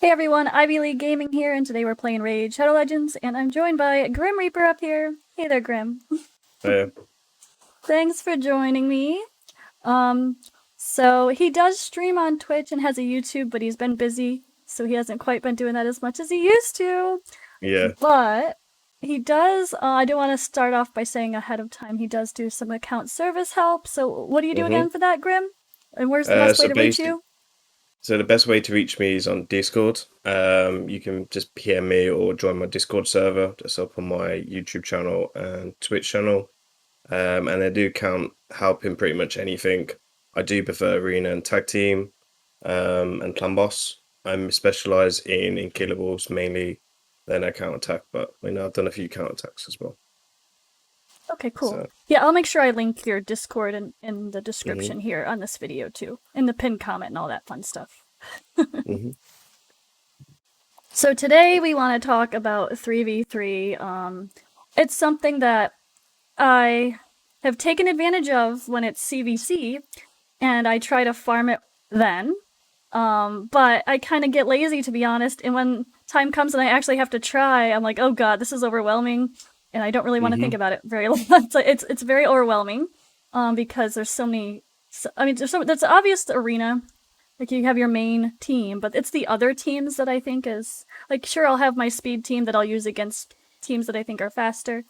Hey everyone, Ivy League Gaming here, and today we're playing Raid Shadow Legends, and I'm joined by Grim Reaper up here. Hey there, Grim. Yeah. Thanks for joining me. Um, so he does stream on Twitch and has a YouTube, but he's been busy, so he hasn't quite been doing that as much as he used to. Yeah. But he does, I do want to start off by saying ahead of time, he does do some account service help. So what do you do hmm again for that, Grim? And where's the best way So to reach basic. you? So the best way to reach me is on Discord. You can just PM me or join my Discord server. That's up on my YouTube channel and Twitch channel. And I do count helping pretty much anything. I do prefer arena and tag team, and clan boss. I'm specialized in killables mainly, then I counter attack. But I've done a few counter attacks as well. Okay, cool. So. Yeah, I'll make sure I link your Discord in the hmm description here on this video too, in the pinned comment and all that fun stuff. hmm So today we want to talk about 3v3. It's something that I have taken advantage of when it's CVC, and I try to farm it then. But I kind of get lazy, to be honest, and when time comes and I actually have to try, I'm like, oh god, this is overwhelming, and I don't really want to think hmm about it very long. It's very overwhelming, because there's so many. I mean, there's obvious arena, like you have your main team, but it's the other teams that I think is like, sure, I'll have my speed team that I'll use against teams that I think are faster,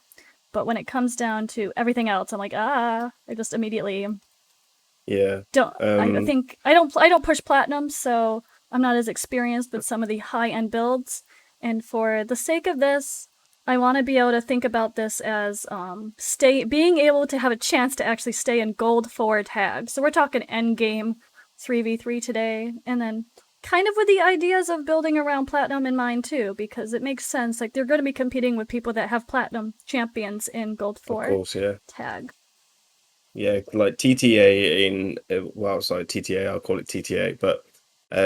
but when it comes down to everything else, I'm like, I just immediately Yeah. don't. I Um. think I don't push platinum, so I'm not as experienced with some of the high end builds. And for the sake of this, I want to be able to think about this as being able to have a chance to actually stay in gold 4 tag. So we're talking end game 3v3 today, and then kind of with the ideas of building around platinum in mind too, because it makes sense. Like they're going to be competing with people that have platinum champions in gold Of 4 course. Yeah. tag. Yeah, like TTA in well, sorry, TTA. I'll call it TTA, but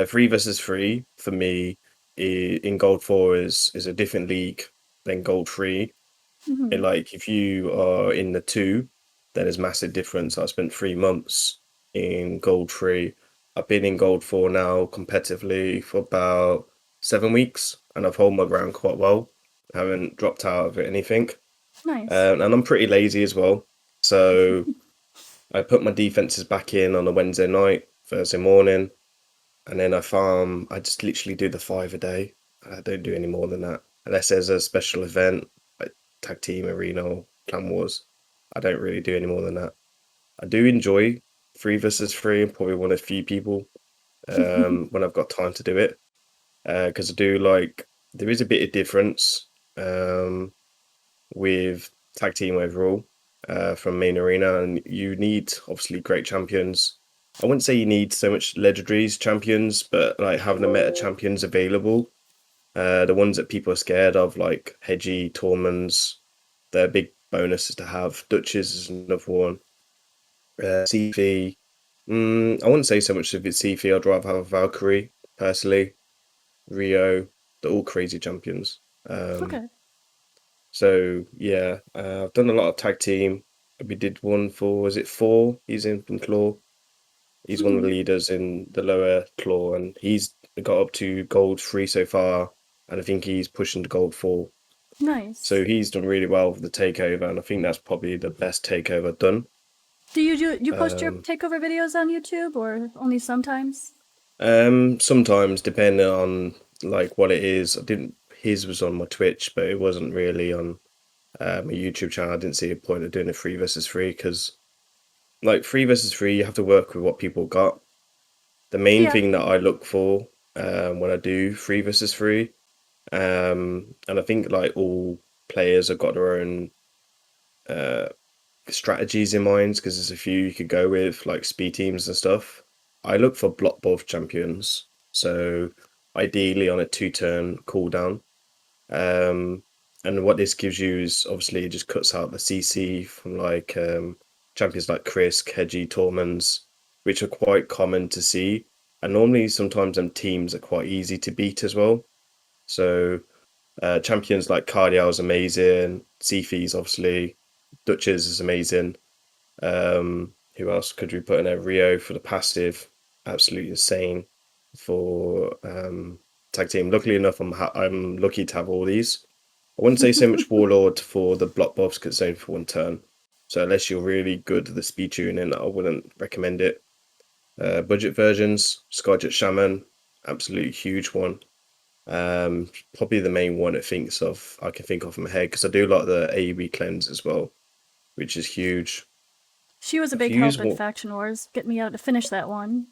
three versus three for me in Gold Four is a different league than Gold Three. Mm-hmm. Like if you are in the two, then there's massive difference. I spent 3 months in Gold Three. I've been in Gold Four now competitively for about 7 weeks, and I've held my ground quite well. I haven't dropped out of anything, Nice. and I'm pretty lazy as well. So I put my defenses back in on a Wednesday night, Thursday morning, and then I farm. I just literally do the 5 a day. I don't do any more than that. Unless there's a special event like tag team, arena, or clan wars. I don't really do any more than that. I do enjoy three versus three. I'm probably one of few people when I've got time to do it. Because I do like there is a bit of difference um, with tag team overall from main arena, and you need obviously great champions. I wouldn't say you need so much legendaries champions, but like having the meta champions available, the ones that people are scared of, like Hedgie, Tormans, they're big bonuses to have. Duchess is another one. CV, I wouldn't say so much if it's CV. I'd rather have Valkyrie personally. Rio, they're all crazy champions. Um, Okay. So yeah, I've done a lot of tag team. We did one for, was it four? He's in Claw. He's one of the Mhm. leaders in the lower Claw, and he's got up to gold 3 so far, and I think he's pushing to gold 4. So Nice. he's done really well with the takeover, and I think that's probably the best takeover done. Do you post your Um, takeover videos on YouTube or only sometimes? Sometimes depending on like what it is. I didn't. His was on my Twitch, but it wasn't really on my YouTube channel. I didn't see a point of doing a three versus three because like three versus three, you have to work with what people got. The main Yeah. thing that I look for when I do three versus three, and I think like all players have got their own uh, strategies in mind because there's a few you could go with, like speed teams and stuff. I look for block both champions, so ideally on a 2 turn cooldown. Um, and what this gives you is obviously it just cuts out the CC from like champions like Chris, Hedgie, Tormans, which are quite common to see. And normally sometimes them teams are quite easy to beat as well. So champions like Cardial is amazing, Seafees obviously, Duchess is amazing. Who else could we put in there? Rio for the passive, absolutely insane for tag team. Luckily enough, I'm lucky to have all these. I wouldn't say so much Warlord for the block buffs because it's only for one turn. So unless you're really good at the speed tuning, I wouldn't recommend it. Budget versions, Skyjet Shaman, absolutely huge one. Probably the main one I can think of in my head because I do like the AoE cleanse as well, which is huge. She was a If big you use help in Faction Wars, get me out to finish that one.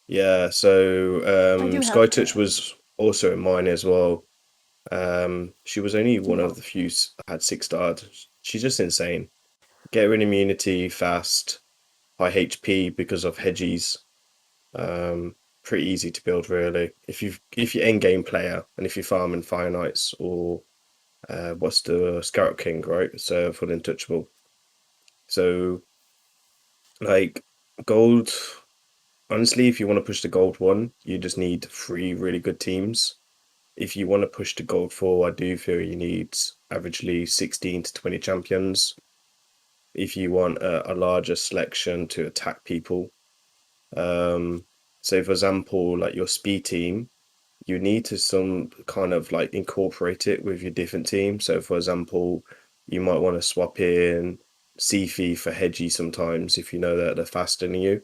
Yeah, so I do have Skytouch was also in mine as well. She was only one of the few I had 6-starred. She's just insane. Get her in immunity fast, high HP because of Hedgies. Pretty easy to build really. If you're end game player and if you're farming Fire Knights or what's the Scarab King, right? So for the untouchable. So like gold, honestly, if you want to push the gold one, you just need 3 really good teams. If you want to push to gold 4, I do feel you need averagely 16 to 20 champions. If you want a larger selection to attack people. So for example, like your speed team, you need to some kind of like incorporate it with your different teams. So for example, you might want to swap in Sifi for Hedgie sometimes if you know that they're faster than you.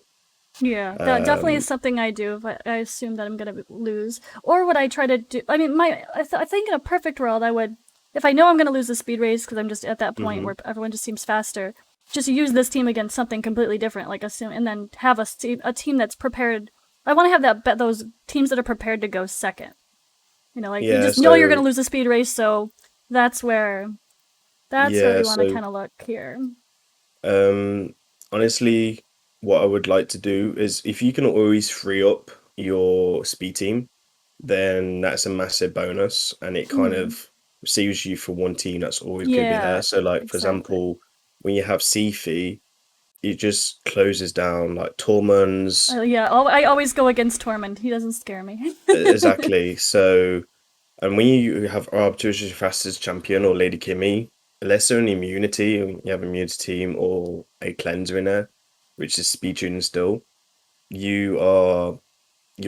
Yeah, that definitely is something I do if I assume that I'm gonna lose. Or what I try to do, I mean, I think in a perfect world, I would, if I know I'm gonna lose the speed race because I'm just at that point where everyone just seems faster, just use this team against something completely different, like assume, and then have a team that's prepared. I want to have those teams that are prepared to go second. You know, like you just know you're gonna lose the speed race, so that's where we want to kind of look here. Honestly, what I would like to do is if you can always free up your speed team, then that's a massive bonus and it kind of saves you for one team that's always going to be there. So like for example, when you have Sifi, it just closes down like Tormund's. I always go against Tormund. He doesn't scare me. Exactly. So, and when you have Arbiter as your fastest champion or Lady Kimmy, unless they're an immunity, you have immunity team or a cleanser in there, which is speed tuning still, you're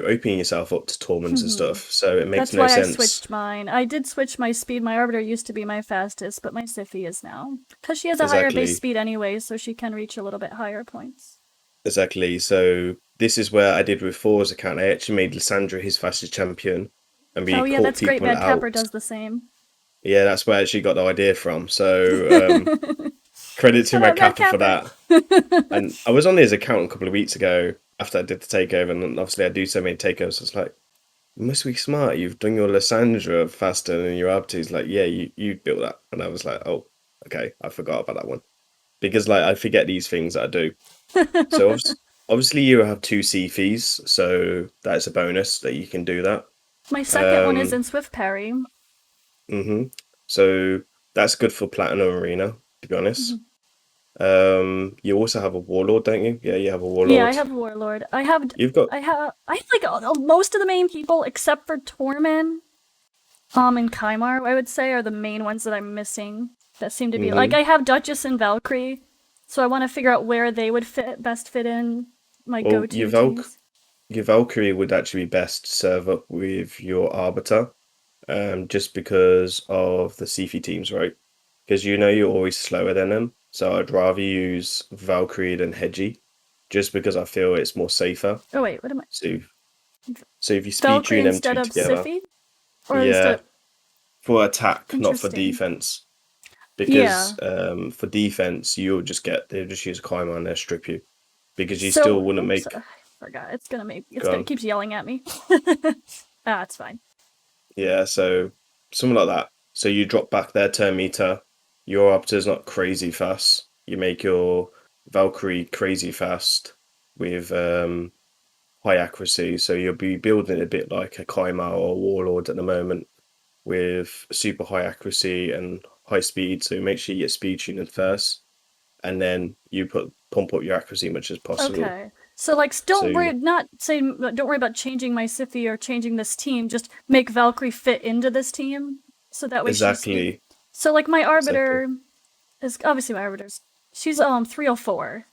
opening yourself up to Torments and stuff. So it makes no sense. That's why I switched mine. I did switch my speed. My Arbiter used to be my fastest, but my Sifi is now. Because she has a higher base speed anyway, so she can reach a little bit higher points. Exactly. So this is where I did with Thor's account. I actually made Lysandra his fastest champion. And we caught that's people great. Bad out. Capper does the same. Yeah, that's where I actually got the idea from. So credit to my Capper for that. And I was on his account a couple of weeks ago after I did the takeover, and obviously I do so many takeovers. So it's like, you must be smart. You've done your Lysandra faster than your Arbiter. He's like, yeah, you built that. And I was like, oh, okay, I forgot about that one. Because like I forget these things that I do. So obviously you have 2 Sifis, so that's a bonus that you can do that. My second one is in Swift Parry. So that's good for Platinum Arena, to be honest. You also have a Warlord, don't you? Yeah, you have a Warlord. Yeah, I have a Warlord. I have like most of the main people except for Tormund, and Kymar, I would say, are the main ones that I'm missing. That seem to be like I have Duchess and Valkyrie, so I want to figure out where they would best fit in my go-to teams. Your Valkyrie would actually be best serve up with your Arbiter, just because of the Sifi teams, right? Because you're always slower than them. So I'd rather use Valkyrie than Hedgie, just because I feel it's more safer. Oh wait, what am I? So if you speed tune them two together, Sifi? Or for attack, not for defense. Because for defense, they'll just use a Kymar and they'll strip you, because you still wouldn't make. I forgot. It's gonna keeps yelling at me. It's fine. Yeah, so something like that. So you drop back their turn meter. Your Arbiter's not crazy fast. You make your Valkyrie crazy fast with high accuracy. So you'll be building it a bit like a Kymar or a Warlord at the moment, with super high accuracy and high speed. So make sure you get speed tuning first, and then you pump up your accuracy as much as possible. Okay. So like, don't worry about changing my Sifi or changing this team. Just make Valkyrie fit into this team, so that way exactly. So like my Arbiter is obviously she's 304,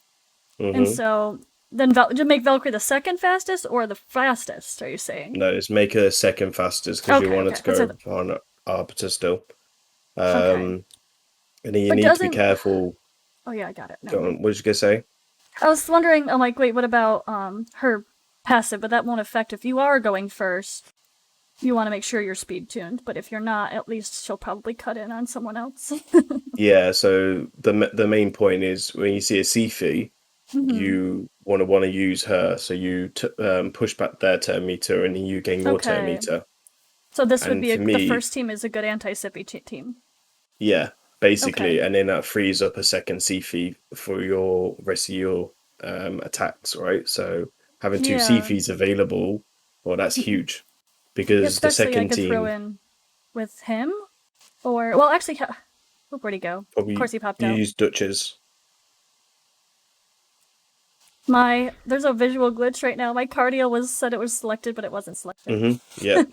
and so Then to make Valkyrie the second fastest or the fastest? Are you saying? No, just make her second fastest because you Okay, want her okay. to That's go it. on Arbiter still. Okay, And then you but need to be doesn't? careful. Oh yeah, I got it. Never Go mind. on, what did you gonna say? I was wondering. I'm like, wait, what about her passive? But that won't affect if you are going first. You want to make sure you're speed tuned, but if you're not, at least she'll probably cut in on someone else. Yeah, so the main point is when you see a Sifi, Hmm. you want to use her, so you push back their turn meter and then you gain your turn Okay, meter. so this would And be for the me, first team is a good anti-sippy team. yeah, Okay. basically, and then that frees up a second Sifi for your rest of your attacks, right? So having two Yeah. Sifis available, well, that's huge Yeah, because the especially I second could throw team in with him, or well, actually, where'd he go? Of probably course, he popped out. use Duchess. There's a visual glitch right now. My cardio was said it was selected, but it wasn't selected. Yep.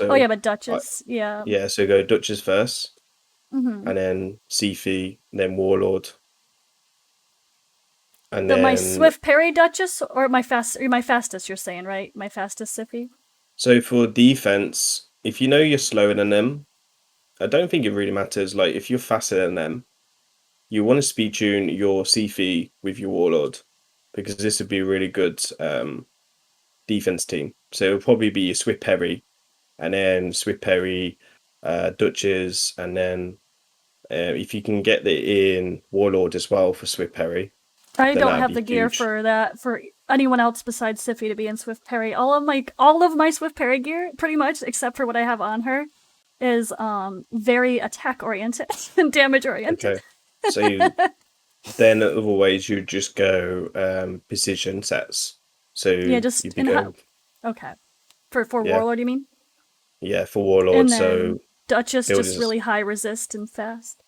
Oh So yeah, but I, Duchess, yeah. yeah, so go Duchess first, Hmm. and then Sifi, then Warlord, and My then swift parry Duchess or my fastest. You're saying right? My fastest Sippy. so for defense, if you know you're slower than them, I don't think it really matters. Like if you're faster than them, you want to speed tune your Sifi with your Warlord because this would be a really good defense team. So it'll probably be your Swift Perry, and then Swift Perry, Duchess, and then if you can get the in Warlord as well for Swift Perry, I then don't that'd have be the gear huge. for that for anyone else besides Siffy to be in Swift Parry. All of my Swift Parry gear, pretty much, except for what I have on her, is very attack oriented and damage oriented. Okay. So you, then other ways you just go precision sets. So Yeah, just you'd be in going okay. For yeah, Warlord, you mean? yeah, for Warlord. And So then Duchess just builders really high resist and fast,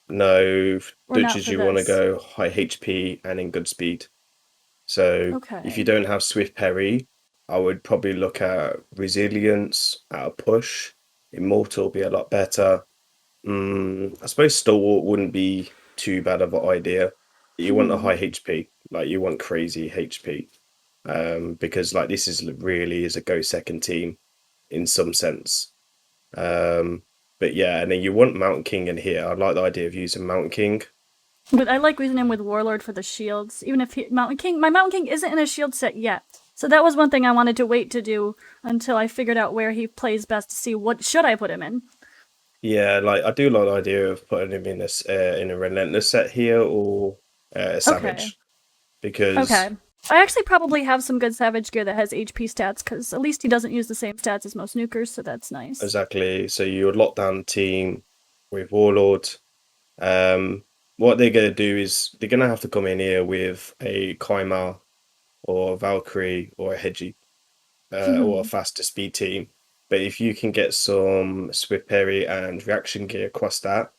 no or not Duchess for you want to this. go high HP and in good speed. So if you Okay. don't have Swift Parry, I would probably look at Resilience, at a push. Immortal would be a lot better. I suppose Stalwart wouldn't be too bad of an idea. You want a Hmm. high HP, like you want crazy HP, because like this is really is a go second team in some sense. Um, but yeah, and then you want Mountain King in here. I like the idea of using Mountain King. But I like using him with Warlord for the shields, even if my Mountain King isn't in a shield set yet. So that was one thing I wanted to wait to do until I figured out where he plays best to see what should I put him in. Yeah, like I do like the idea of putting him in a Relentless set here or Okay. Savage because Okay. I actually probably have some good Savage gear that has HP stats, because at least he doesn't use the same stats as most nukers, so that's nice. exactly. So you would lock down the team with Warlord. What they're gonna do is they're gonna have to come in here with a Kaimar or a Valkyrie or a Hedgie or a Hmm. faster speed team. But if you can get some Swift Parry and reaction gear across that,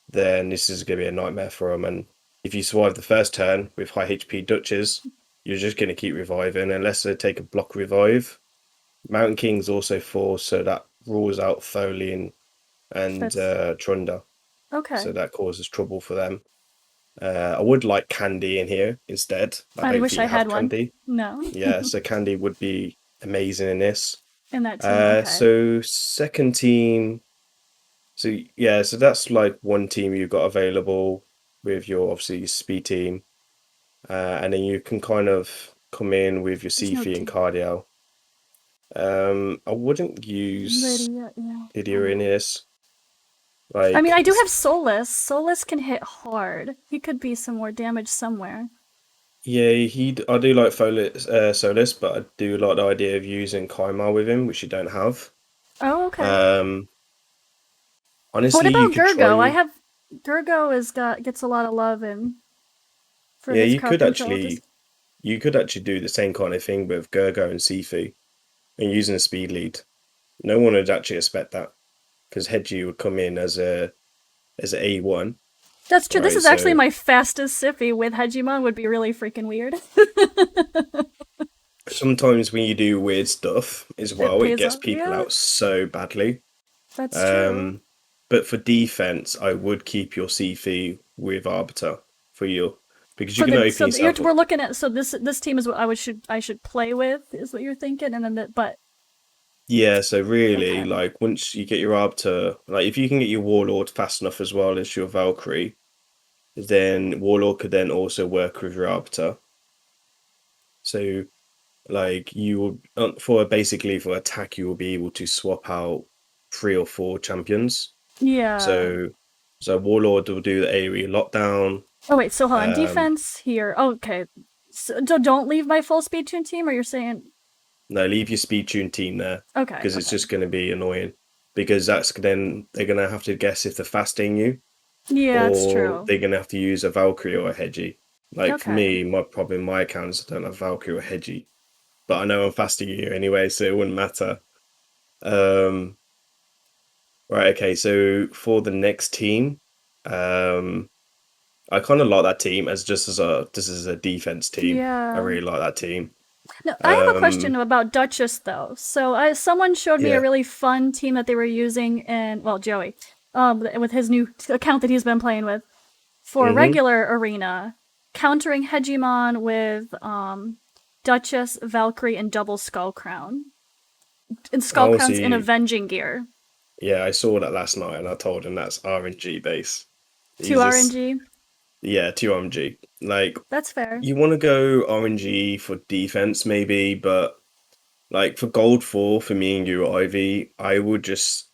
then this is going to be a nightmare for them. And if you survive the first turn with high HP Dutches, you're just going to keep reviving unless they take a block revive. Mountain King's also four, so that rules out Tholian and That's Trunda, okay. so that causes trouble for them. I would like Candy in here instead. I I don't wish think I you have had one. Candy. No. Yeah, so Candy would be amazing in this. In that team, okay. So second team. So yeah, so that's like one team you've got available with your obviously speed team, and then you can kind of come in with your There's no Sifi and team. cardio. I wouldn't use Lydia, yeah. I Lydia in know. this. I mean, Like, I do have Solus. Solus can hit hard. He could be some more damage somewhere. yeah, I do like Solus, but I do like the idea of using Kaimar with him, which you don't have. Oh, okay. Um, What honestly, you about could try. Gergo? I have Gergo is got gets a lot of love in for Yeah, his crowd control. Just you could actually do the same kind of thing with Gergo and Sifu and using a speed lead. No one would actually expect that because Hedgie would come in as a A1, that's true. This right? is actually So my fastest Siffy with Hegimon would be really freaking weird. sometimes when you do weird stuff as It well, it pays gets off. people Yeah, out so badly. that's true. Um, but for defense, I would keep your Sifu with Arbiter for your because you For can the open yourself up. we're looking at, so this team is what I should play with, is what you're thinking, and then but Yeah, so really, okay. like once you get your Arbiter, like if you can get your Warlord fast enough as well as your Valkyrie, then Warlord could then also work with your Arbiter. So like you will for basically for attack, you will be able to swap out 3 or 4 champions. Yeah. So Warlord will do the AoE lockdown. Oh wait, so hold on. Um, Defense here. Okay. So don't leave my full speed tune team, or you're saying no, leave your speed tune team there okay, because it's okay. just going to be annoying. Because that's then they're going to have to guess if they're fasting you, Yeah, it's or true. they're going to have to use a Valkyrie or a Hedgie. Like for Okay. me, my problem in my account is I don't have Valkyrie or Hedgie, but I know I'm fasting you anyway, so it wouldn't matter. Um, right, okay, so for the next team, um, I kind of like that team as just as a this is a defense team. I Yeah. really like that team. No, I have a question Um, about Duchess though. So someone showed me a yeah. really fun team that they were using in, well, Joey, with his new account that he's been playing with for Mm-hmm. regular arena, countering Hegemon with Duchess, Valkyrie, and double Skull Crown. And Skull Oh, Crown's in see, Avenging gear. yeah, I saw that last night, and I told him that's RNG base. Two He's just RNG. yeah, 2 RNG. Like That's fair. you want to go RNG for defense maybe, but like for gold four for me and you Ivy, I would just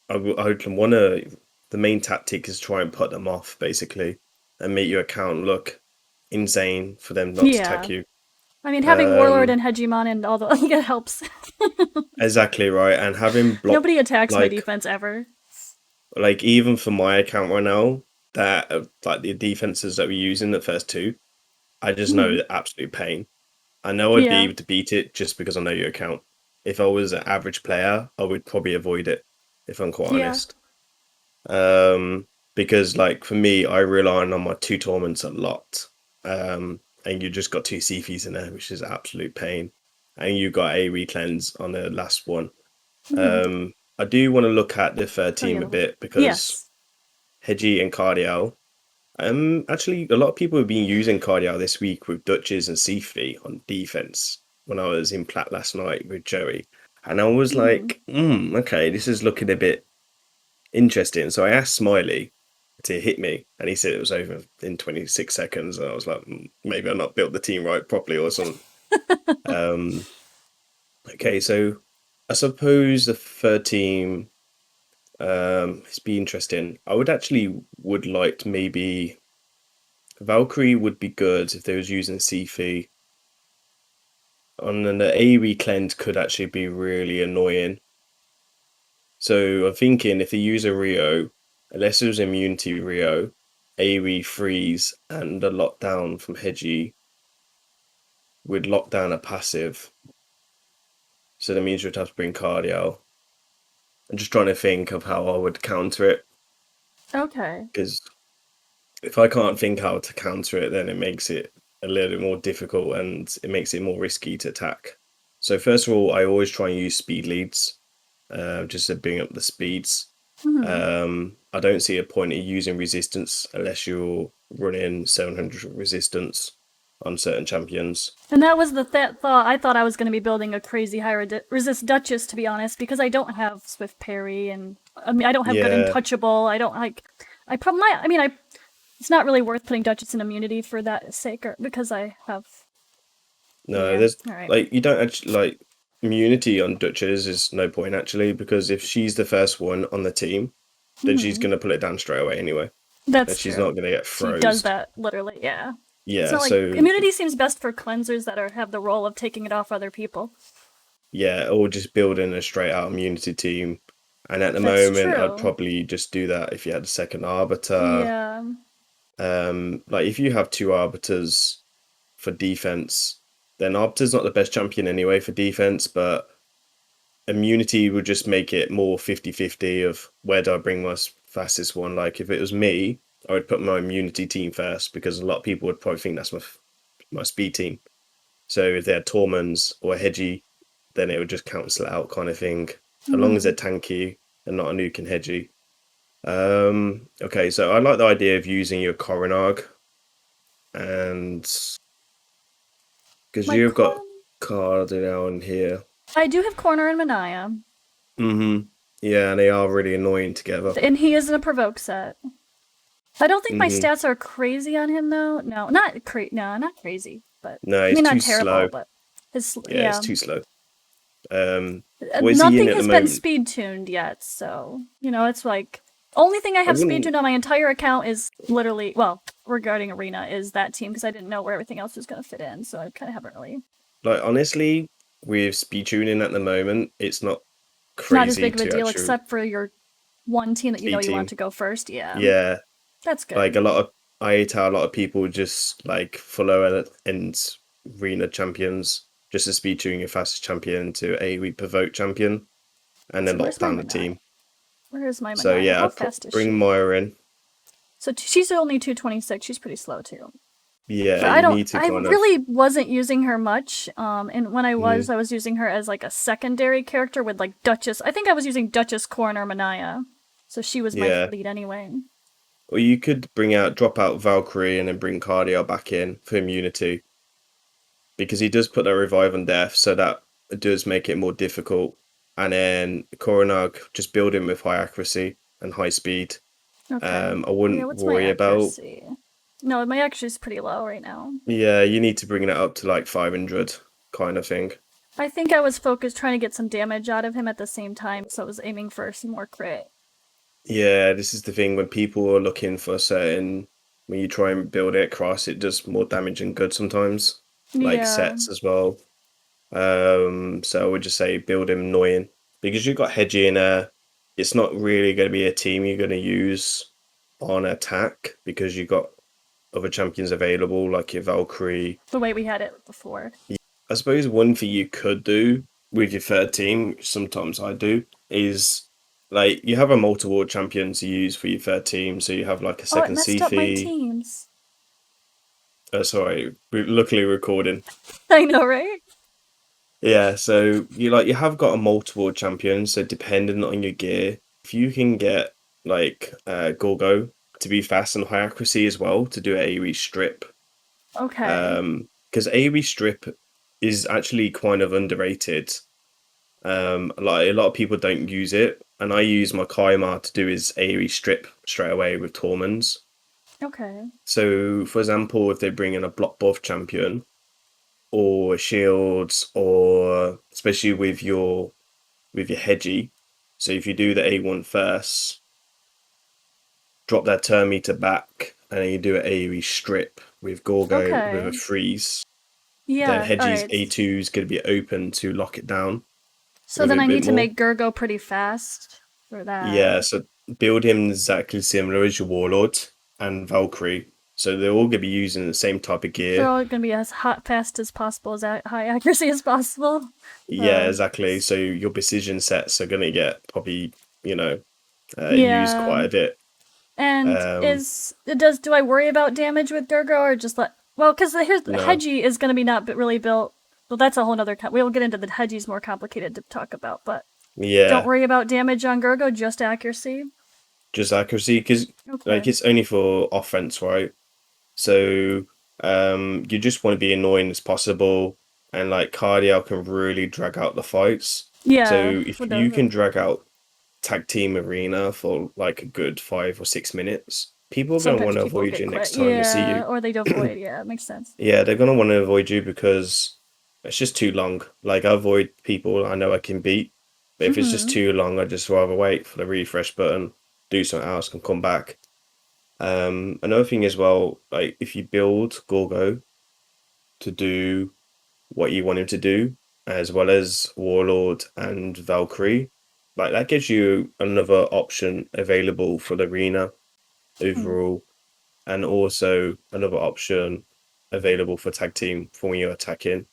I would want to. The main tactic is try and put them off basically, and make your account look insane for them not to tag Yeah. you. I mean, having Warlord Um, and Hegemon and all the it helps. exactly right, and having block Nobody attacks my like defense ever. even for my account right now, that like the defenses that we're using the first two, I just know Mhm. the absolute pain. I know I'd be Yeah. able to beat it just because I know your account. If I was an average player, I would probably avoid it, if I'm quite Yeah. honest. Because like for me, I rely on my 2 torments a lot. And you just got 2 Cephis in there, which is absolute pain. And you got a recleanse on the last one. Mhm. I do want to look at the third Oh yeah. team a bit because Yes. Hedgie and Cardial. Actually, a lot of people have been using Cardial this week with Dutches and Cephi on defense when I was in Plat last night with Joey. And I was Mhm. like, okay, this is looking a bit interesting. So I asked Smiley to hit me, and he said it was over in 26 seconds. And I was like, maybe I not built the team right properly or something. Um, okay, so I suppose the third team, it's be interesting. I would actually would like to maybe Valkyrie would be good if they was using Cephi. And then the AoE cleanse could actually be really annoying. So I'm thinking if they use a Rio, unless it was immunity Rio, AoE freeze and a lockdown from Hedgie would lock down a passive. So that means you'd have to bring Cardial. I'm just trying to think of how I would counter it. Okay. Because if I can't think how to counter it, then it makes it a little bit more difficult and it makes it more risky to attack. So first of all, I always try and use speed leads, just to bring up the speeds. Mhm. I don't see a point in using resistance unless you're running 700 resistance on certain champions. And that was the thought. I thought I was going to be building a crazy high resist Duchess, to be honest, because I don't have Swift Parry, and I mean I don't have good Yeah, untouchable. I don't like. I probably. I mean, I. It's not really worth putting Duchess in immunity for that sake, or because I have. no, Yeah. there's All right. like you don't actually like immunity on Duchess is no point actually because if she's the first one on the team, then she's Mhm. gonna put it down straight away anyway, and That's she's not true. gonna get She does froze. that literally. Yeah. It's Yeah, not like so immunity seems best for cleansers that have the role of taking it off other people. yeah, or just building a straight out immunity team. And at the That's moment, I'd true. probably just do that if you had a second arbiter. Yeah. Like if you have 2 arbiters for defense, then arbiter's not the best champion anyway for defense, but immunity would just make it more 50-50 of where do I bring my fastest one. Like if it was me, I would put my immunity team first because a lot of people would probably think that's my speed team. So if they had Tormans or a Hedgie, then it would just cancel it out kind of thing. As long as they're Mhm. tanky and not a nuke and Hedgie. Okay, so I like the idea of using your Coronarg. and because My you've got corn. Cardinal in here. I do have Corner and Manaya, Yeah, and they are really annoying together. and he is in a provoke set. I don't think my hmm stats are crazy on him though. No, not crazy, but No, I it's mean too not terrible, slow. but his Yeah, it's yeah. too slow. What is he in Nothing at the has been moment? speed tuned yet, so it's like only thing I I have speed wouldn't tuned on my entire account is literally regarding Arena is that team because I didn't know where everything else was gonna fit in, so I kind of haven't really. like honestly with speed tuning at the moment, it's not It's not as crazy big of a to deal actually except for your one team that you know speed you want team. to go first. Yeah, Yeah, that's like good. a lot of I hate how a lot of people just like follow and arena champions just to speed tune your fastest champion to a we provoke champion and So then lock where's my down the Manaya? team. Where is my So Manaya? yeah, How fast is bring she? Moira in. So she's only 226. She's pretty slow too. Yeah, But I you don't. need to I kind of really wasn't using her much. And when mm, I was using her as like a secondary character with like Duchess. I think I was using Duchess, Corn, or Manaya. So she was my yeah. lead anyway. Or you could drop out Valkyrie and then bring Cardio back in for immunity because he does put that revive on death, so that does make it more difficult. And then Koronag, just build him with high accuracy and high speed. Okay. I Yeah. wouldn't What's my worry about. accuracy? No, my accuracy is pretty low right now. Yeah, you need to bring that up to like 500 kind of thing. I think I was focused trying to get some damage out of him at the same time, so I was aiming for some more crit. Yeah, this is the thing when people are looking for a certain, when you try and build it across, it does more damage than good sometimes, like Yeah. sets as well. So I would just say build him annoying because you've got Hedgie in there. It's not really going to be a team you're going to use on attack because you've got other champions available like your Valkyrie. The way we had it before. I suppose one thing you could do with your third team, which sometimes I do, is like you have a multiple champion to use for your third team. So you have like a Oh, it second messed up my Cphi. teams. Sorry, we're luckily recording. I know, right? Yeah, so you have got a multiple champion, so depending on your gear, if you can get like Gorgo to be fast and high accuracy as well to do AoE strip, Okay. because AoE strip is actually kind of underrated. Like a lot of people don't use it, and I use my Kaimar to do his AoE strip straight away with Torments. Okay. So, for example, if they bring in a block buff champion or shields, or especially with your Hedgie. So if you do the A1 first, drop that turn meter back, and then you do an AoE strip with Gorgo with a Okay. freeze, then Yeah. All Hedgie's right. A2 is going to be open to lock it down So with then a I bit need to more. make Gurgo pretty fast for that. Yeah, so build him exactly similar as your Warlord and Valkyrie. So they're all going to be using the same type of They're gear. all gonna be as hot, fast as possible, as high accuracy as possible. Yeah, Uh, exactly. So your precision sets are going to get probably, you know, used yeah. quite a bit. And Um, do I worry about damage with Gurgo or just let? Well, because here's no. Hedgie is gonna be not really built. Well, that's a whole nother. We'll get into the Hedgie's more complicated to talk about, but don't Yeah, worry about damage on Gurgo, just accuracy. just accuracy because like Okay. it's only for offense, right? So you just want to be annoying as possible, and like Cardiac can really drag out the fights. Yeah, So for if you the can drag out tag team arena for like a good 5 or 6 minutes, people are gonna want sometimes to people avoid get you next quit. time they see Yeah, you. or they avoid. Yeah, it makes sense. Yeah, they're gonna want to avoid you because it's just too long. Like I avoid people I know I can beat, but if it's just Mm-hmm. too long, I just rather wait for the refresh button, do something else, and come back. Another thing as well, like if you build Gorgo to do what you want him to do, as well as Warlord and Valkyrie, like that gives you another option available for the arena Hmm. overall, and also another option available for tag team for when you're attacking.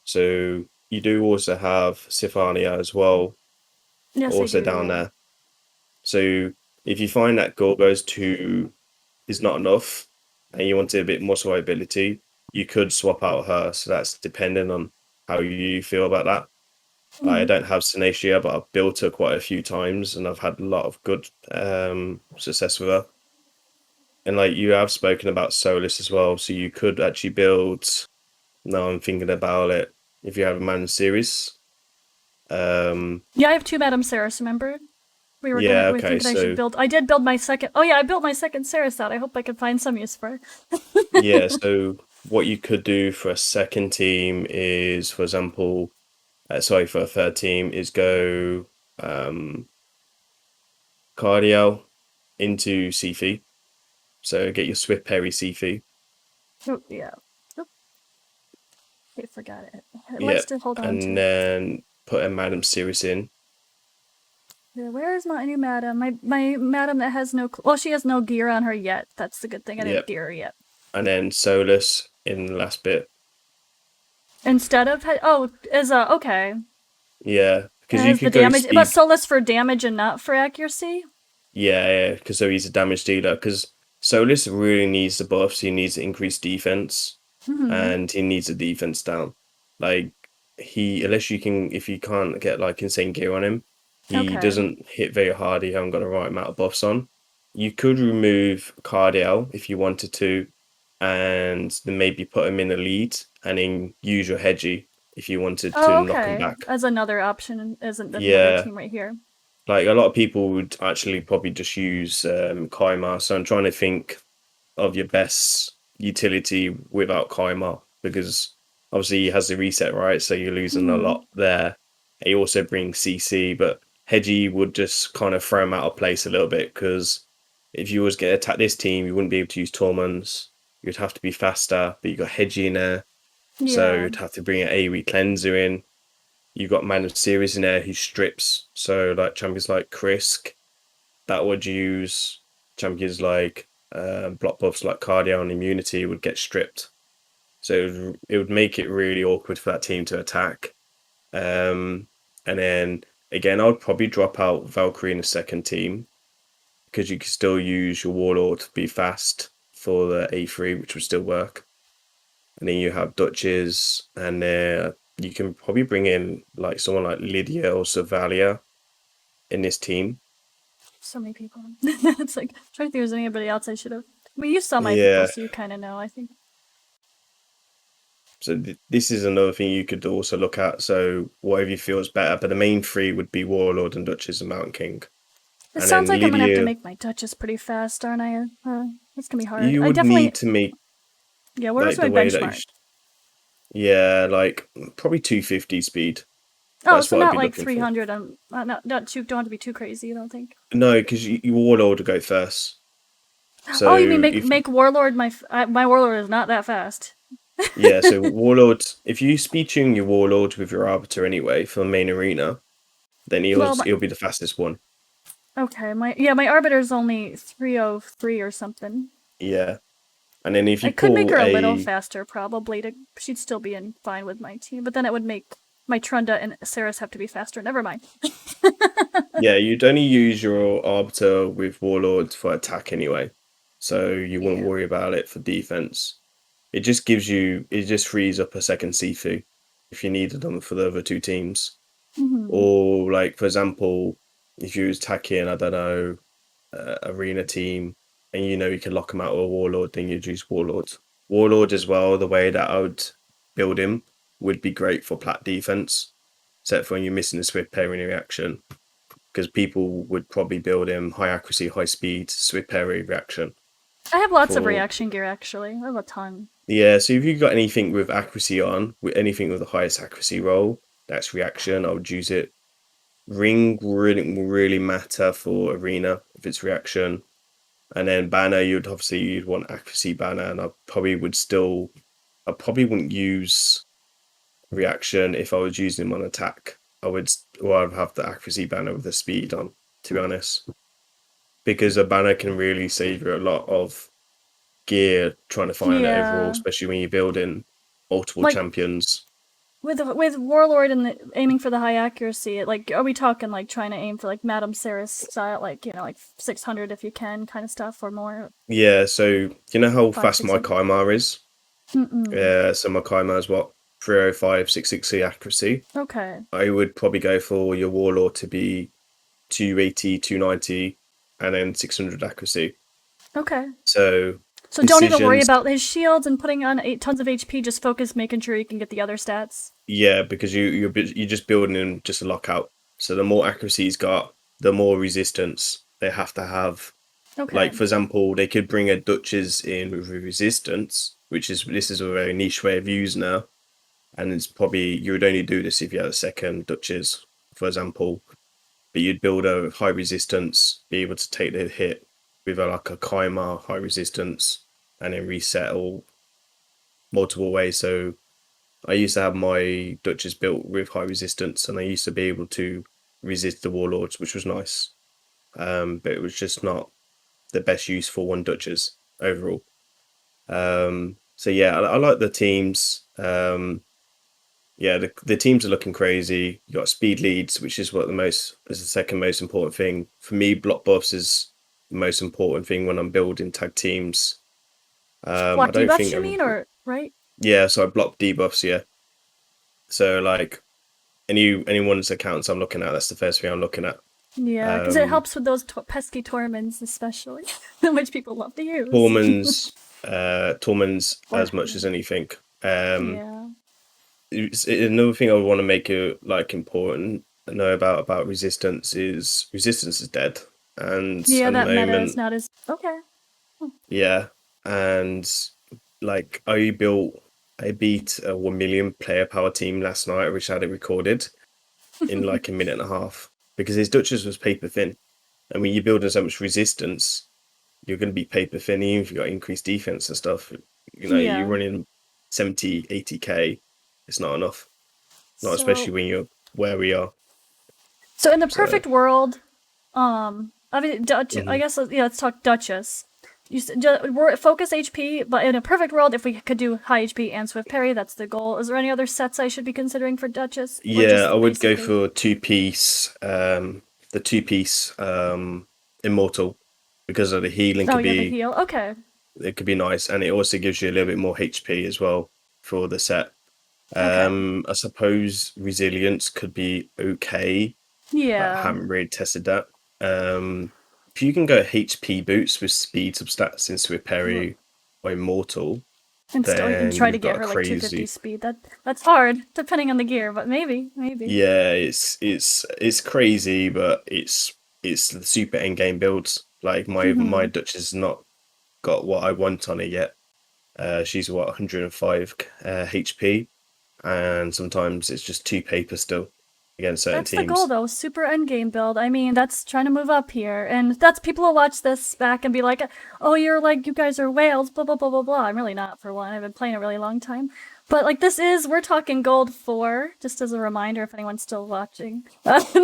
So you do also have Sifania as well, Yes, I also do. down Yeah. there. So if you find that Gorgo's too is not enough and you wanted a bit more survivability, you could swap out her. So that's depending on how you feel about that. I Mm-hmm. don't have Sinacia, but I've built her quite a few times and I've had a lot of good success with her. And like you have spoken about Solus as well, so you could actually build. Now I'm thinking about it. If you have a man series, um, Yeah, I have two Madame Saris, remember? yeah, We were okay, thinking I should so build. I did build my second. Oh yeah, I built my second Saris out. I hope I can find some use for it. yeah, so what you could do for a second team is, for example, sorry, for a third team is go um, Cardiel into Sifi. So get your Swift Perry Sifi. Oh yeah. Oh, I forgot it. It Yeah, likes to hold on and to. then put a Madam Series in. Yeah, where is my new Madam? My Madam that has no. Well, she has no gear on her yet. That's the good thing. I didn't Yep, gear her yet. and then Solus in the last bit. Instead of as a okay. Yeah, It because you has the could go damage, but speed. Solus for damage and not for accuracy. Yeah, because so he's a damage dealer. Because Solus really needs the buffs. He needs to increase defense, Hmm. and he needs the defense down. Like unless you can, if you can't get like insane gear on him, he Okay. doesn't hit very hard. He haven't got the right amount of buffs on. You could remove Cardiel if you wanted to, and then maybe put him in a lead, and then use your Hedgie if you wanted to Oh, knock him okay. back. As another option, isn't another Yeah, team right here? like a lot of people would actually probably just use Kaimar. So I'm trying to think of your best utility without Kaimar because obviously he has the reset, right? So you're losing a Hmm. lot there. He also brings CC, but Hedgie would just kind of throw him out of place a little bit because if you was going to attack this team, you wouldn't be able to use Torments. You'd have to be faster, but you got Hedgie in there, so Yeah. you'd have to bring an AoE cleanser in. You've got Man of Series in there who strips, so like champions like Krisk that would use champions like block buffs like cardio and immunity would get stripped. So it would make it really awkward for that team to attack. Um, and then again, I'd probably drop out Valkyrie in the second team because you could still use your Warlord to be fast for the A3, which would still work. And then you have Duchess, and you can probably bring in like someone like Lydia or Savalia in this team. So many people. It's like, I'm trying to think if there's anybody else I should have. I mean, you saw my people, Yeah, so you kind of know, I think. so this is another thing you could also look at. So whatever you feel is better, but the main three would be Warlord and Duchess and Mountain King, It and sounds then like I'm gonna have to Lydia. make my Duchess pretty fast, aren't I? That's gonna be hard. You I would definitely. need to make Yeah, where's like my the way that benchmark? yeah, like probably 250 speed. Oh, That's so what I'd not be like looking for. 300. Not too. Don't have to be too crazy. I don't think. No, because you Warlord would go first. Oh, you mean So if make Warlord my Warlord is not that fast. yeah, so Warlord, if you speed tune your Warlord with your Arbiter anyway for the main arena, then Well, he'll be the fastest one. okay, my Arbiter's only 303 or something. Yeah, and then if I you could make pull her a little a faster, probably. She'd still be in fine with my team, but then it would make my Trunda and Saris have to be faster. Never mind. Yeah, you'd only use your Arbiter with Warlord for attack anyway, so you wouldn't Yeah. worry about it for defense. It just frees up a second Sifu if you needed them for the other two teams. Hmm. Or, like, for example, if you was attacking, I don't know, arena team, and you know you can lock them out with a Warlord, then you'd use Warlord. Warlord as well, the way that I would build him would be great for plat defense, except for when you're missing the swift pairing reaction because people would probably build him high accuracy, high speed, swift parry reaction I have lots of for reaction gear actually. I have a ton. yeah. So if you've got anything with accuracy on, with anything with the highest accuracy roll, that's reaction. I would use it. Ring really will really matter for arena if it's reaction, and then banner you'd want accuracy banner, and I probably wouldn't use reaction if I was using him on attack. I'd have the accuracy banner with the speed on. To be honest, because a banner can really save you a lot of gear trying to find it overall, Yeah, especially when you're building multiple like champions. with Warlord and aiming for the high accuracy. Like, are we talking like trying to aim for like Madame Saris style, like like 600 if you can, kind of stuff, or more Yeah, so you know how five fast six my hundred? Kaimar is? Mm-mm. Yeah, so my Kaimar is what? 305, 660 accuracy. Okay. I would probably go for your Warlord to be 280, 290, and then 600 accuracy. Okay. So So don't even worry decisions, about his shields and putting on tons of HP. Just focus making sure you can get the other stats. yeah, because you're just building in just a lockout. So the more accuracy he's got, the more resistance they have to have. Okay. Like for example, they could bring a Duchess in with resistance, which is this is a very niche way of using her, and it's probably you would only do this if you had a second Duchess, for example. But you'd build a high resistance, be able to take the hit with like a Kaimar high resistance, and then reset all multiple ways. So I used to have my Duchess built with high resistance, and I used to be able to resist the Warlords, which was nice. But it was just not the best use for one Duchess overall. So yeah, I like the teams. Yeah, the teams are looking crazy. You got speed leads, which is what the most is the second most important thing for me. Block buffs is the most important thing when I'm building tag teams. I Block don't debuffs, think you mean, or right? yeah. So I block debuffs. Yeah. So like anyone's accounts I'm looking at, that's the first thing I'm looking at. Yeah, because it Um, helps with those pesky Torments, especially, which people love to use. Torments Or as much as anything. Um, yeah, Another thing I want to make it like important to know about resistance is dead, and yeah, at the that meta is moment, not as okay. yeah, and like I beat a 1 million player power team last night, which I had it recorded in like a minute and a half because his Duchess was paper thin, and when you're building so much resistance, you're going to be paper thin even if you got increased defense and stuff. You know, you're Yeah. running 70, 80k. It's not enough. Not especially So, when you're where we are. so in the So perfect world, I mean, I mhm. guess yeah, let's talk Duchess. We're focus HP, but in a perfect world, if we could do high HP and Swift Parry, that's the goal. Is there any other sets I should be considering for Duchess, or Yeah, I just would go basically? for two piece, the two piece immortal because of the healing Oh could yeah, the be heal. Okay, it could be nice, and it also gives you a little bit more HP as well for the set. okay. I suppose resilience could be okay, but I Yeah, haven't really tested that. Um, if you can go HP boots with speed substats into a parry or immortal, and then try to you've got get a her like 250 crazy. speed. That's hard, depending on the gear, but maybe. Yeah, it's crazy, but it's the super end game builds. Like my Mm-hmm. Dutch has not got what I want on it yet. She's what 105 HP, and sometimes it's just two paper still against certain That's the goal, teams. though. Super endgame build. I mean, that's trying to move up here, and that's people will watch this back and be like, "Oh, you're like you guys are whales." Blah blah blah blah blah. I'm really not, for one. I've been playing a really long time, but like we're talking gold 4. Just as a reminder, if anyone's still watching,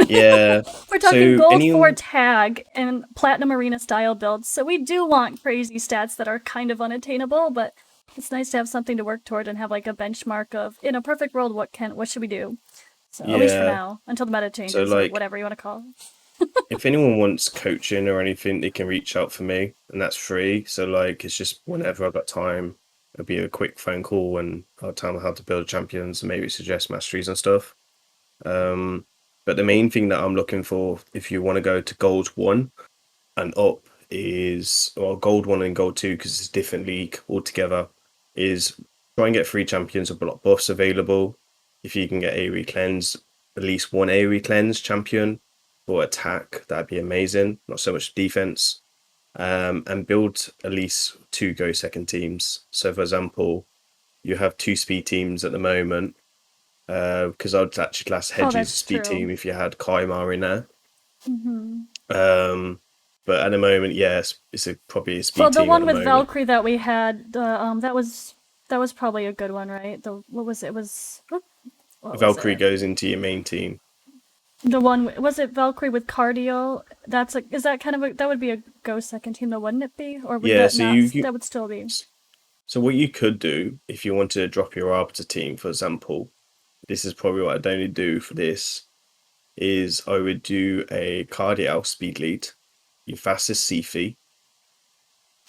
Yeah. we're talking So gold 4 any tag and platinum arena style builds. So we do want crazy stats that are kind of unattainable, but it's nice to have something to work toward and have like a benchmark of in a perfect world what should we do. So at least for yeah. now, until the meta So changes or like whatever you want to call if anyone wants coaching or anything, they can reach out for me, and that's free. So like it's just whenever I've got time, it'll be a quick phone call, and I'll tell them how to build champions and maybe suggest masteries and stuff. Um, but the main thing that I'm looking for, if you want to go to gold one and up, is well, gold one and gold two because it's a different league altogether. Is try and get free champions or block buffs available. If you can get AoE cleanse, at least one AoE cleanse champion for attack, that'd be amazing. Not so much defense. And build at least two go second teams. So, for example, you have two speed teams at the moment because I'd actually class it. Oh, Hedges a that's speed true. team if you had Kaimar in there. Hmm. Um, but at the moment, yes, it's probably a Well, speed the team at one the with moment. Valkyrie that we had, that was probably a good one, right? The what was it? What was Valkyrie it? goes into your main team. The one was it Valkyrie with cardio? Is that kind of that would be a go second team though, wouldn't it be? Or would Yeah, that so not? That would still be. so what you could do if you wanted to drop your arbiter team, for example, this is probably what I'd only do for this, is I would do a Cardial speed lead, your fastest Sifi,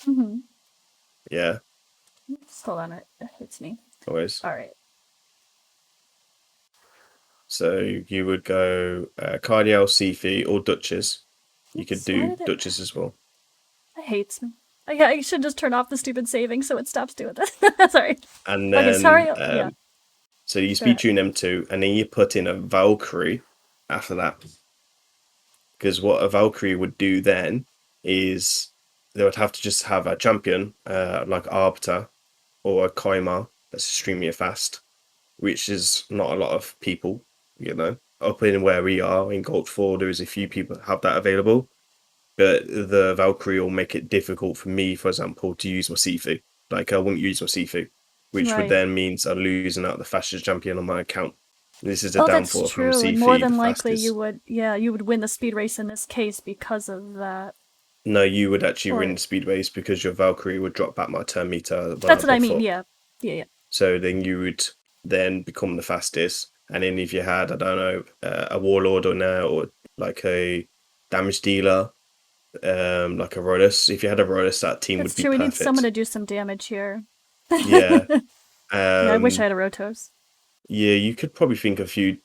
Hmm. yeah, Hold on, it hits me. always. All right. So you would go Cardial, Sifi, or Duchess. You could Oops, why do did it? Duchess as well. It hates me. I should just turn off the stupid saving so it stops doing that. Sorry. And Okay, sorry. then Yeah, so you go speed ahead. tune M2, and then you put in a Valkyrie after that. Because what a Valkyrie would do then is they would have to just have a champion like Arbiter or a Kaimar that's extremely fast, which is not a lot of people, you know. Up in where we are in Gold 4, there is a few people that have that available, but the Valkyrie will make it difficult for me, for example, to use my Sifu. Like, I wouldn't use my Sifu, which would Right. then means I'm losing out the fastest champion on my account. This is a Oh, that's downfall from true. And more Sifu, the than likely fastest. you would win the speed race in this case because of that. No, you would actually win Or the speedways because your Valkyrie would drop back my turn meter when I that's what I buff mean. up. Yeah. Yeah, yeah. So then you would then become the fastest. And then if you had, I don't know, a Warlord or now, or like a damage dealer, like a Rodus. If you had a Rodus, that team would That's be true. We need someone perfect. to do some damage here. Yeah. Yeah, I wish I Um, had a Rotos. yeah, you could probably think of few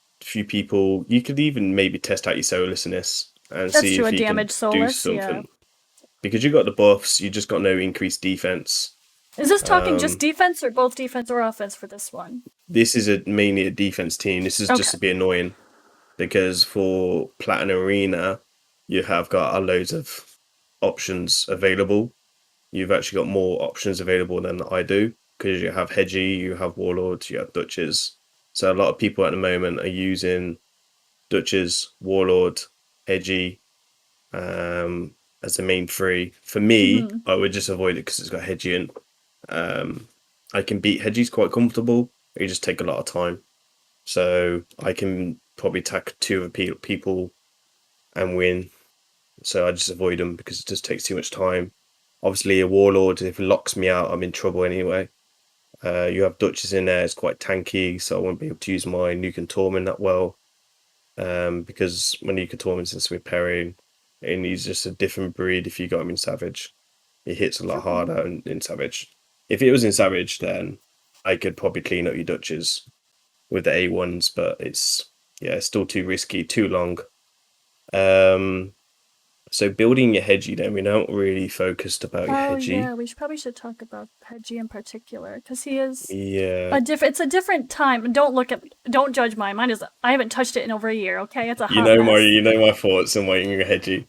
people. You could even maybe test out your Solace and That's see true. if A you can damage do Solus. Yeah. something. Because you got the buffs, you just got no increased defense. Is this talking just Um, defense or both defense or offense for this one? this is mainly a defense team. This is just Okay. to be annoying because for Platinum Arena, you have got a loads of options available. You've actually got more options available than I do because you have Hedgie, you have Warlords, you have Dutches. So a lot of people at the moment are using Dutches, Warlord, Hedgie as the main three. For me, Hmm. I would just avoid it because it's got Hedgie in. I can beat Hedgie's quite comfortable. It just take a lot of time. So I can probably attack two of the people and win. So I just avoid them because it just takes too much time. Obviously, a Warlord, if it locks me out, I'm in trouble anyway. You have Duchess in there, it's quite tanky, so I won't be able to use my Nuke and Torment that well. Because my Nuke and Torment's in Smith Perry, and he's just a different breed if you got him in Savage. It hits a lot Okay. harder in Savage. If it was in Savage, then I could probably clean up your Dutches with the A1s, but it's still too risky, too long. Um, so building your Hedgie, then we're not really focused about your Oh Hedgie. yeah, probably should talk about Hedgie in particular because he is Yeah, It's a different time. Don't judge mine. Mine is. I haven't touched it in over a year. Okay, it's a you hot know my mess. you know my thoughts on my Hedgie.